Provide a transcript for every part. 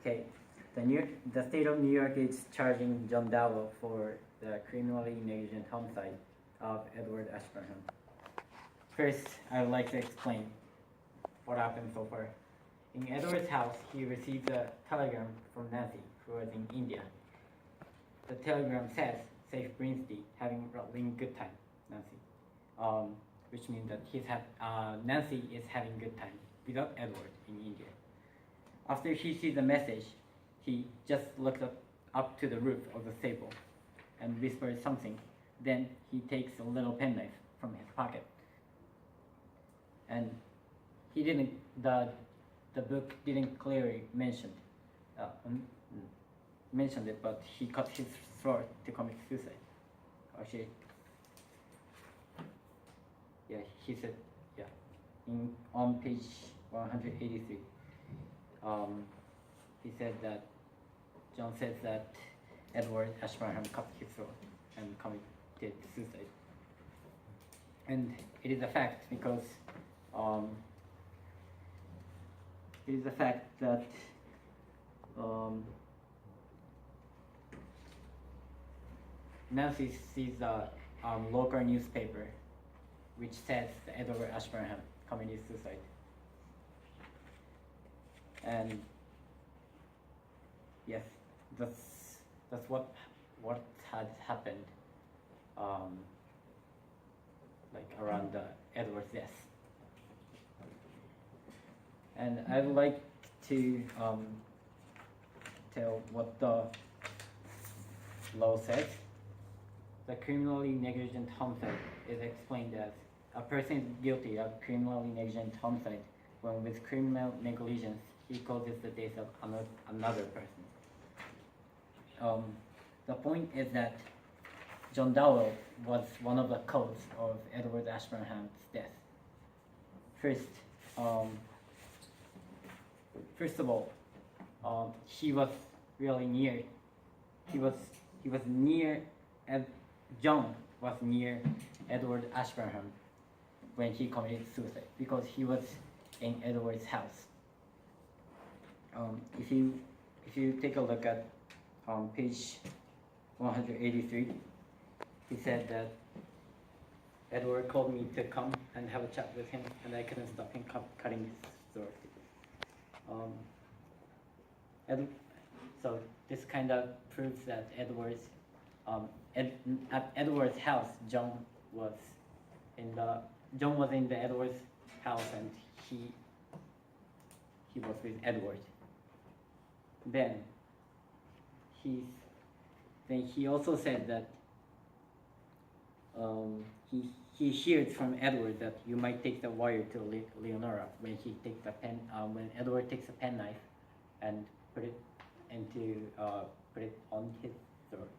Okay, the state of New York is charging John Doe for the criminally negligent homicide of Edward Ashburnham. First, I would like to explain what happened so far. In Edward's house, he received a telegram from Nancy, who was in India. The telegram says, "Safe Brinsty, having a really good time, Nancy," which means that Nancy is having good time without Edward in India. After he sees the message, he just looks up to the roof of the stable and whispers something. Then he takes a little penknife from his pocket. And the book didn't clearly mention it, but he cut his throat to commit suicide. Actually, yeah, he said, yeah, on page 183. He said that John says that Edward Ashburnham cut his throat and committed suicide. And it is a fact because it is a fact that Nancy sees a local newspaper which says that Edward Ashburnham committed suicide. And yes, that's what had happened, like around Edward's death. And I would like to tell what the law says. The criminally negligent homicide is explained as a person is guilty of criminally negligent homicide when with criminal negligence he causes the death of another person. The point is that John Dowell was one of the cause of Edward Ashburnham's death. First of all, he was really near. He was near. John was near Edward Ashburnham when he committed suicide because he was in Edward's house. If you take a look at page 183, he said that Edward called me to come and have a chat with him, and I couldn't stop him cutting his throat. So this kind of proves that at Edward's house, John was in the Edward's house, and he was with Edward. Then he also said that he heard from Edward that you might take the wire to Leonora when Edward takes a penknife and put it on his throat.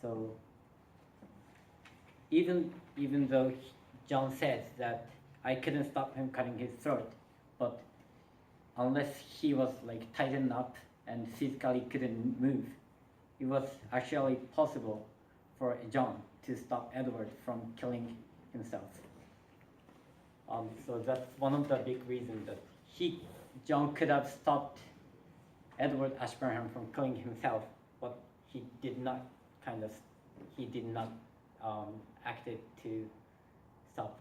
So even though John says that I couldn't stop him cutting his throat, but unless he was like tightened up and physically couldn't move, it was actually possible for John to stop Edward from killing himself. So that's one of the big reasons that John could have stopped Edward Ashburnham from killing himself, but he did not acted to stop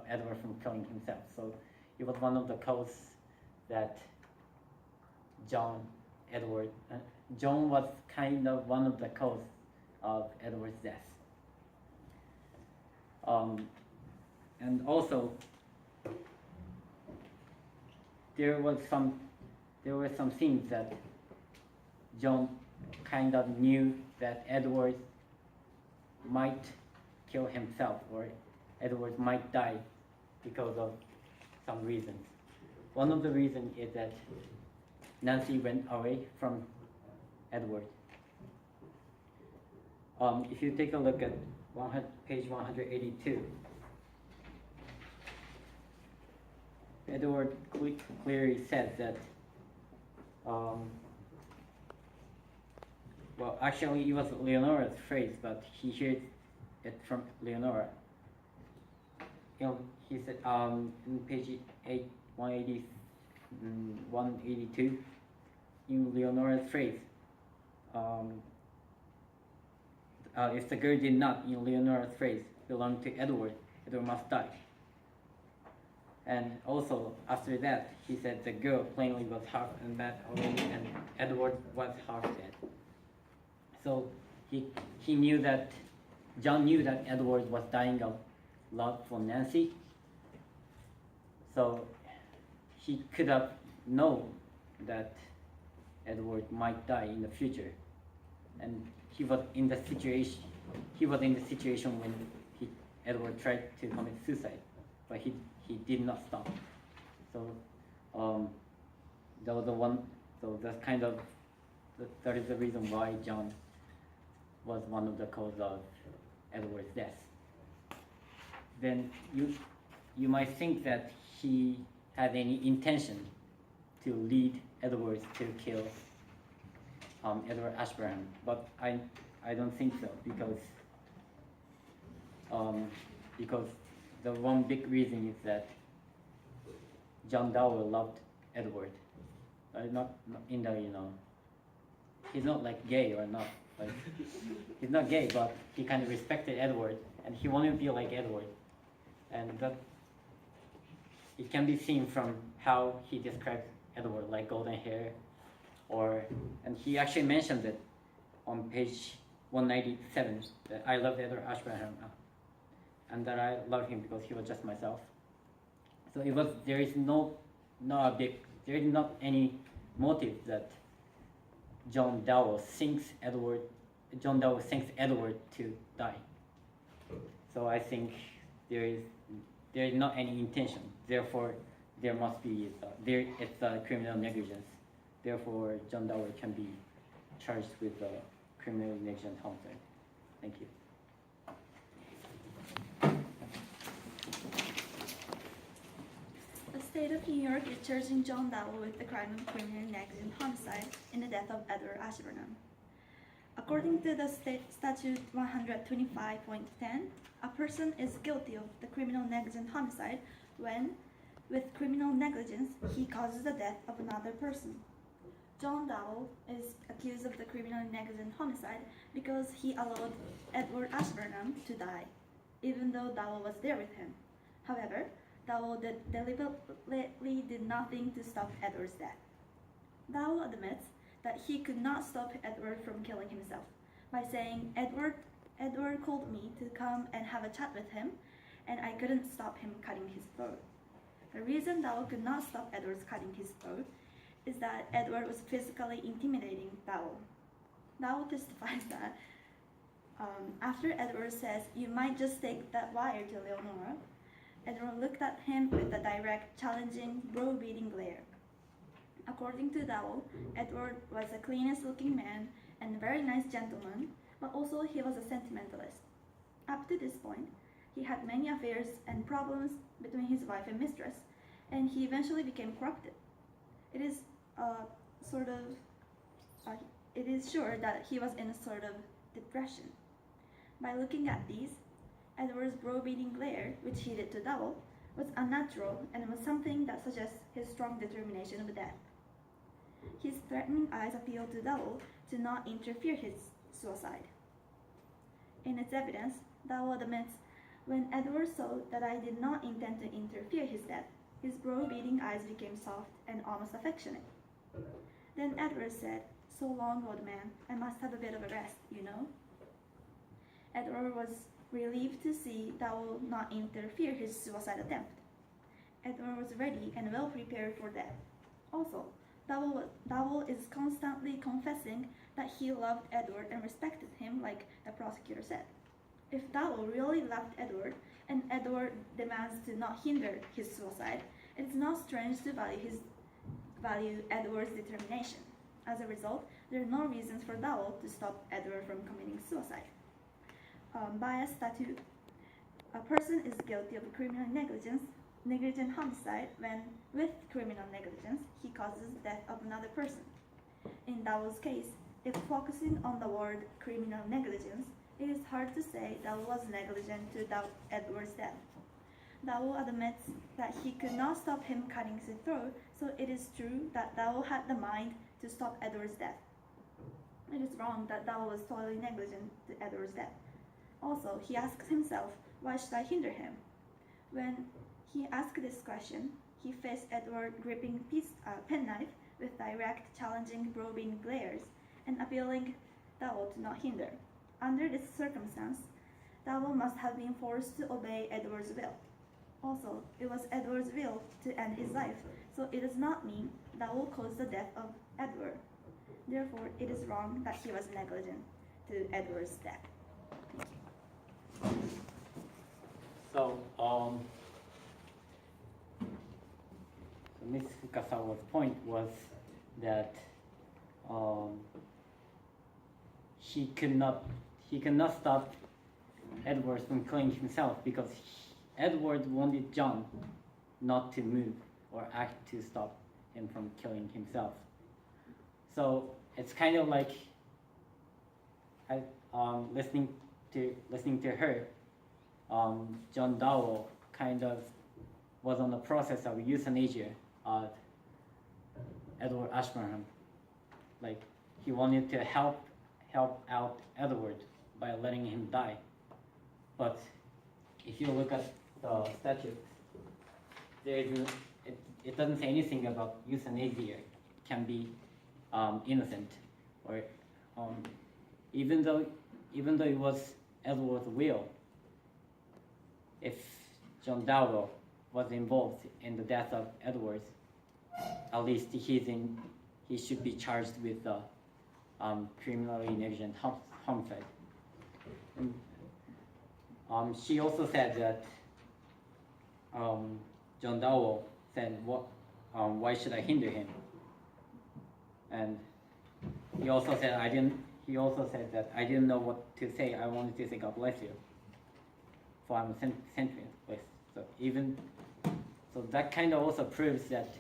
Edward from killing himself. So it was one of the causes that John was kind of one of the cause of Edward's death. And also there were some things that John kind of knew that Edward might kill himself or Edward might die because of some reasons. One of the reasons is that Nancy went away from Edward. If you take a look at page 182, Edward clearly said that, well, actually it was Leonora's phrase, but he heard it from Leonora. He said in page 183, 182, in Leonora's phrase, if the girl did not, in Leonora's phrase, belong to Edward, Edward must die. And also, after that, he said the girl plainly was half mad already, and Edward was half dead. So he knew that, John knew that Edward was dying of love for Nancy. So he could have known that Edward might die in the future. And he was in the situation when Edward tried to commit suicide, but he did not stop. So that was the one. So that's kind of that is the reason why John was one of the cause of Edward's death. Then you might think that he had any intention to lead Edward to kill Edward Ashburnham, but I don't think so, because the one big reason is that John Dowell loved Edward. Not in the, he's not like gay or not, like he's not gay, but he kind of respected Edward and he wanted to be like Edward, and that it can be seen from how he described Edward, like golden hair, and he actually mentioned it on page 197 that I loved Edward Ashburnham, and that I loved him because he was just myself. So there is not any motive that John Dowell thinks Edward to die. So I think there is not any intention. Therefore, there must be it's criminal negligence. Therefore, John Dowell can be charged with criminal negligent homicide. Thank you. The state of New York is charging John Dowell with the crime of criminal negligent homicide in the death of Edward Ashburnham. According to the state statute 125.10, a person is guilty of the criminal negligent homicide when, with criminal negligence, he causes the death of another person. John Dowell is accused of the criminal negligent homicide because he allowed Edward Ashburnham to die, even though Dowell was there with him. However, Dowell deliberately did nothing to stop Edward's death. Dowell admits that he could not stop Edward from killing himself by saying, Edward called me to come and have a chat with him, and I couldn't stop him cutting his throat. The reason Dowell could not stop Edward's cutting his throat is that Edward was physically intimidating Dowell. Dowell testifies that after Edward says, you might just take that wire to Leonora, Edward looked at him with a direct, challenging, brow-beating glare. According to Dowell, Edward was the cleanest looking man and a very nice gentleman, but also he was a sentimentalist. Up to this point, he had many affairs and problems between his wife and mistress, and he eventually became corrupted. It is sure that he was in a sort of depression. By looking at these, Edward's brow-beating glare, which he did to Dowell, was unnatural and was something that suggests his strong determination of death. His threatening eyes appealed to Dowell to not interfere his suicide. In its evidence, Dowell admits, when Edward saw that I did not intend to interfere his death, his brow-beating eyes became soft and almost affectionate. Then Edward said, so long, old man, I must have a bit of a rest, you know. Edward was relieved to see Dowell not interfere his suicide attempt. Edward was ready and well prepared for death. Also, Dowell is constantly confessing that he loved Edward and respected him, like the prosecutor said. If Dowell really loved Edward, and Edward demands to not hinder his suicide, it is not strange to value Edward's determination. As a result, there are no reasons for Dowell to stop Edward from committing suicide. By a statute, a person is guilty of criminal negligent homicide when, with criminal negligence, he causes the death of another person. In Dowell's case, if focusing on the word criminal negligence, it is hard to say Dowell was negligent to Edward's death. Dao admits that he could not stop him cutting his throat, so it is true that Dao had the mind to stop Edward's death. It is wrong that Dao was totally negligent to Edward's death. Also, he asks himself, why should I hinder him? When he asked this question, he faced Edward gripping penknife with direct, challenging, probing glares and appealing Dao to not hinder. Under this circumstance, Dao must have been forced to obey Edward's will. Also, it was Edward's will to end his life, so it does not mean Dao caused the death of Edward. Therefore, it is wrong that he was negligent to Edward's death. So, Ms. Fukasawa's point was that he could not stop Edward from killing himself because Edward wanted John not to move or act to stop him from killing himself. So it's kind of like listening to her. John Dowell kind of was on the process of euthanasia of Edward Ashburnham. Like he wanted to help out Edward by letting him die. But if you look at the statute, it doesn't say anything about euthanasia can be innocent, or even though it was Edward's will. If John Dowell was involved in the death of Edward, at least he should be charged with criminally negligent homicide. And, she also said that John Dowell said, why should I hinder him? And he also said that I didn't know what to say. I wanted to say God bless you, for I'm a sentient with. So that kind of also proves that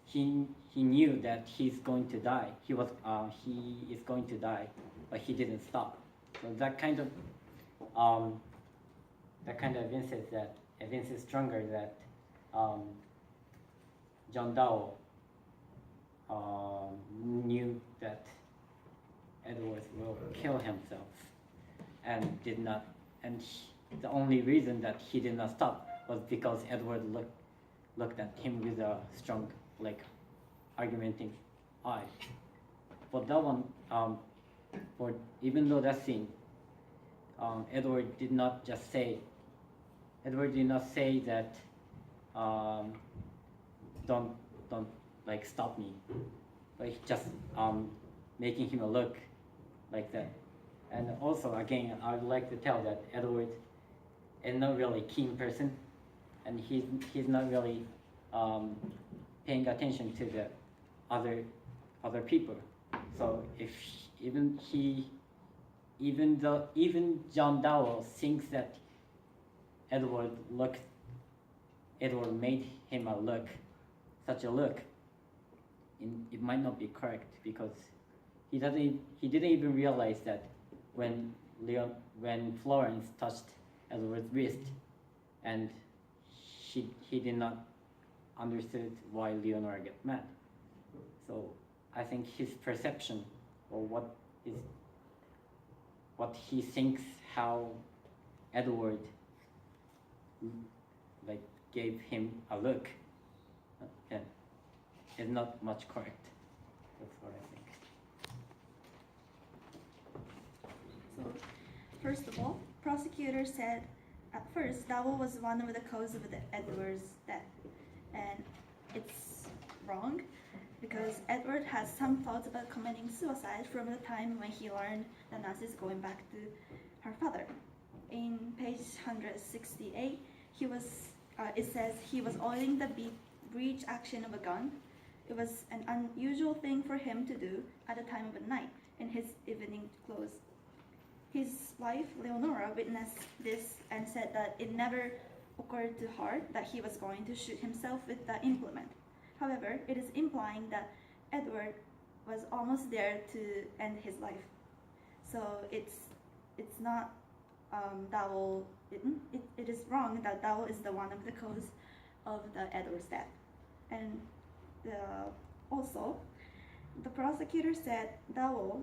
he knew that he's going to die. He is going to die, but he didn't stop. So that kind of evinces stronger that John Dowell knew that Edward will kill himself and did not. And the only reason that he did not stop was because Edward looked at him with a strong, argumenting eye. For that one, even though that scene, Edward did not say that don't stop me, but he just making him a look like that. And also, again, I would like to tell that Edward is not really a keen person, and he's not really paying attention to the other people. So even John Dowell thinks that Edward made him such a look, it might not be correct, because he didn't even realize that when Florence touched Edward's wrist, and he did not understood why Leonora got mad. So I think his perception, or what he thinks how Edward gave him a look, is not much correct. That's what I think. So, first of all, prosecutor said at first Dowell was one of the cause of Edward's death, and it's wrong, because Edward has some thoughts about committing suicide from the time when he learned the Nazis going back to her father. In page 168, it says he was oiling the breech action of a gun. It was an unusual thing for him to do at the time of the night in his evening clothes. His wife, Leonora, witnessed this and said that it never occurred to her that he was going to shoot himself with the implement. However, it is implying that Edward was almost there to end his life. So it's not Dowell it is wrong that Dao is the one of the cause of the Edward's death. And also, the prosecutor said Dao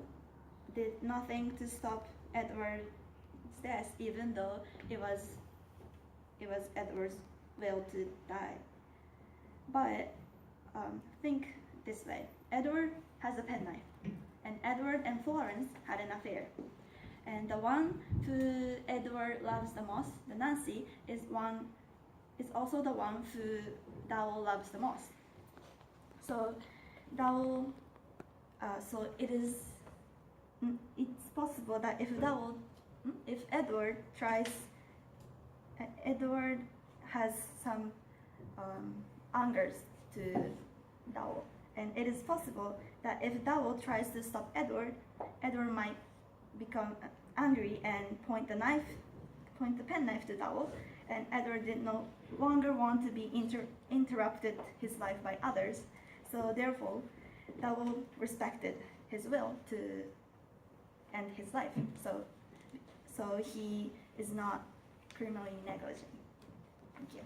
did nothing to stop Edward's death, even though it was Edward's will to die. But think this way: Edward has a penknife, and Edward and Florence had an affair. And the one who Edward loves the most, the Nancy, is also the one who Dao loves the most. So Dao, so it's possible that if Edward has some angers to Dao, and it is possible that if Dao tries to stop Edward might become angry and point the penknife to Dao, and Edward did no longer want to be interrupted his life by others. So therefore, Dao respected his will to end his life. So he is not criminally negligent. Thank you.